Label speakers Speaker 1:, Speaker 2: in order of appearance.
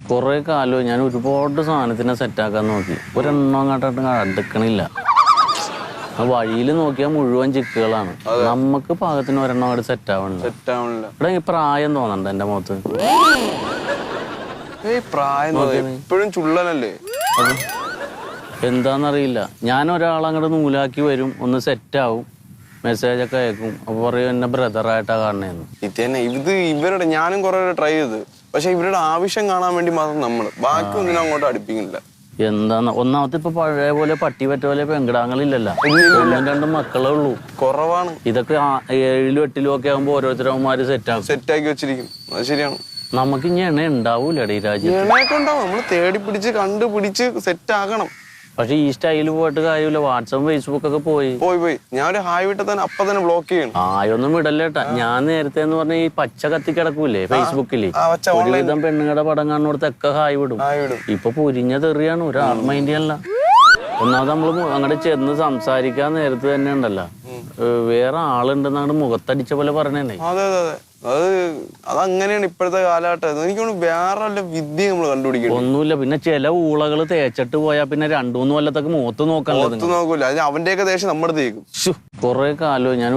Speaker 1: കുറെ കാലം ഞാൻ ഒരുപാട് സാധനത്തിനെ സെറ്റാക്കാൻ നോക്കി. ഒരെണ്ണം അങ്ങോട്ട് അടുക്കണില്ല. വഴിയിൽ നോക്കിയാൽ മുഴുവൻ ചിക്കുകളാണ്. നമുക്ക് പാകത്തിന് ഒരെണ്ണം അങ്ങോട്ട് സെറ്റാവണില്ല. ഇവിടെ ഈ പ്രായം തോന്നണ്ട എന്റെ മുഖത്ത്.
Speaker 2: ഇപ്പോഴും ചുള്ളനല്ലേ?
Speaker 1: എന്താന്നറിയില്ല. ഞാൻ ഒരാളങ്ങോട്ട് നൂലാക്കി വരും, ഒന്ന് സെറ്റാവും, മെസ്സേജൊക്കെ അയക്കും. അപ്പൊ പറയും എന്നെ ബ്രദറായിട്ടാ കാണണേന്ന്.
Speaker 2: ഇത് ഇവരുടെ ഞാനും കുറെ ട്രൈ ചെയ്ത്, പക്ഷെ ഇവരുടെ ആവശ്യം കാണാൻ വേണ്ടി മാത്രം നമ്മള് ബാക്കി ഒന്നിനും അങ്ങോട്ട് അടുപ്പിക്കുന്നില്ല.
Speaker 1: എന്താന്ന് ഒന്നാമത്തെ ഇപ്പൊ പഴയ പോലെ പട്ടി പറ്റ പോലെ പെങ്കിടാങ്ങളില്ലല്ലോ. ഒന്നും രണ്ടും മക്കളേ ഉള്ളൂ.
Speaker 2: കുറവാണ്.
Speaker 1: ഇതൊക്കെ 7 8 ഒക്കെ ആകുമ്പോ ഓരോരുത്തരവന്മാര്
Speaker 2: സെറ്റാക്കി വെച്ചിരിക്കും. അത് ശരിയാണ്.
Speaker 1: നമുക്ക് ഇനി എണ്ണ ഉണ്ടാവൂലേ ഈ രാജ്യം?
Speaker 2: എണ്ണയൊക്കെ ഉണ്ടാവും. നമ്മള് തേടി പിടിച്ച് കണ്ടുപിടിച്ച് സെറ്റ് ആക്കണം.
Speaker 1: പക്ഷെ ഈ സ്റ്റൈല് പോയിട്ട് കാര്യമില്ല. വാട്സാപ്പ് ഫേസ്ബുക്ക് ഒക്കെ പോയി.
Speaker 2: ഞാൻ ഒരു ഹായ് വിട്ട തന്നെ അപ്പൊ തന്നെ ബ്ലോക്ക് ചെയ്യണം.
Speaker 1: ആയൊന്നും വിടല്ലേട്ടാ. ഞാൻ നേരത്തെ എന്ന് പറഞ്ഞ ഈ പച്ച കത്തി കിടക്കൂലേ ഫേസ്ബുക്കില്, ഒരുവിധം പെണ്ണുങ്ങളുടെ പടം കാണുന്നിടത്തൊക്കെ ഹായ് വിടും. ഇപ്പൊ പൊരിഞ്ഞ തെറിയാണ്, ഒരാൾ മൈൻഡ് ചെയ്യാനല്ല. ഒന്നാമത് നമ്മള് അങ്ങോട്ട് ചെന്ന് സംസാരിക്കാൻ നേരത്തെ തന്നെ ഉണ്ടല്ലോ, വേറെ ആളുണ്ടെന്ന് അങ്ങോട്ട് മുഖത്തടിച്ച പോലെ പറഞ്ഞേ.
Speaker 2: അതങ്ങനെയാണ് ഇപ്പോഴത്തെ കാലഘട്ടം. എനിക്ക് വേറെ വല്ല വിദ്യ നമ്മൾ കണ്ടുപിടിക്കണം.
Speaker 1: ഒന്നുമില്ല. പിന്നെ ചില ഊളകള് തേച്ചിട്ട് പോയാ പിന്നെ 2-3 കൊല്ലത്തൊക്കെ മുഖത്ത് നോക്കാനുള്ളത്
Speaker 2: നോക്കൂല. അവന്റെയൊക്കെ ദേഷ്യം നമ്മുടെ തേക്കും.
Speaker 1: കുറെ കാലം ഞാൻ